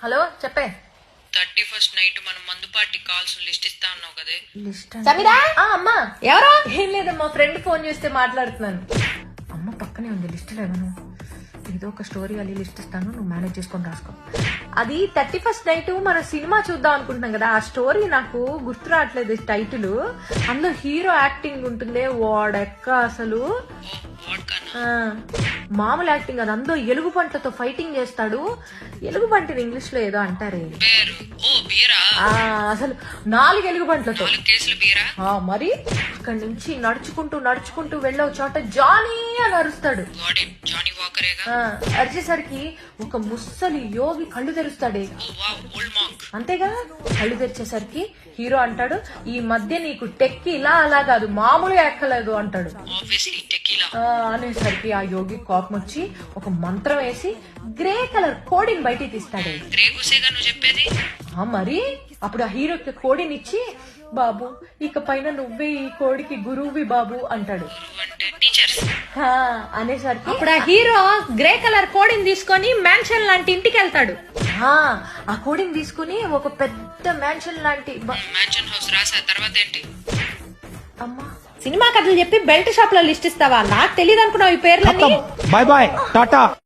Hello చెప్పే. 31st night మనం మందు పార్టీ కాల్స్ లిస్ట్ ఇస్తా అన్నావు కదే. లిస్ట్ సమీరా అమ్మా. ఎవరు? ఏం లేదమ్మా, ఫ్రెండ్ ఫోన్ చేస్తే మాట్లాడుతున్నాను. అమ్మ పక్కనే ఉంది లిస్ట్ లేవను. ఏదో ఒక స్టోరీ అది లిస్ట్ ఇస్తాను, నువ్వు మేనేజ్ చేసుకొని రాసుకో. అది 31st నైట్ మన సినిమా చూద్దాం అనుకుంటున్నాం కదా, ఆ స్టోరీ నాకు గుర్తు రావట్లేదు టైటిల్. అందులో హీరో యాక్టింగ్ ఉంటుంది, వాడెక్క అసలు మామూలు యాక్టింగ్ అది. అందులో ఎలుగు పంటతో ఫైటింగ్ చేస్తాడు. ఎలుగు పంటని ఇంగ్లీష్ లో ఏదో అంటారే, అసలు 4 ఎలుగు పంటలతో. మరి అక్కడి నుంచి నడుచుకుంటూ వెళ్ళే చోట జానీ అని అరుస్తాడు. అరిచేసరికి ఒక ముస్సలి యోగి కళ్ళు తెరుస్తాడే. అంతేగా, కళ్ళు తెరిచేసరికి హీరో అంటాడు, ఈ మధ్య నీకు టెక్కి ఇలా అలా కాదు మామూలుగా ఎక్కలేదు అంటాడు. అనేసరికి ఆ యోగి కోపం వచ్చి ఒక మంత్రం వేసి గ్రే కలర్ కోడిని బయటికి తీస్తాడే. మరి అప్పుడు ఆ హీరోకి కోడిని ఇచ్చి, బాబు ఇక పైన నువ్వే ఈ కోడికి గురువువి బాబు అంటాడు. అనేసరికి అప్పుడు ఆ హీరో గ్రే కలర్ కోడిని తీసుకొని మ్యాన్షన్ లాంటి ఇంటికి వెళ్తాడు. ఆ కోడిని తీసుకుని ఒక పెద్ద మ్యాన్షన్ లాంటి అమ్మా సినిమా కథలు చెప్పి బెల్ట్ షాప్ లో లిస్ట్ ఇస్తావా? నాకు తెలియదు అనుకున్నావు ఈ పేర్లన్నీ. Bye bye Tata.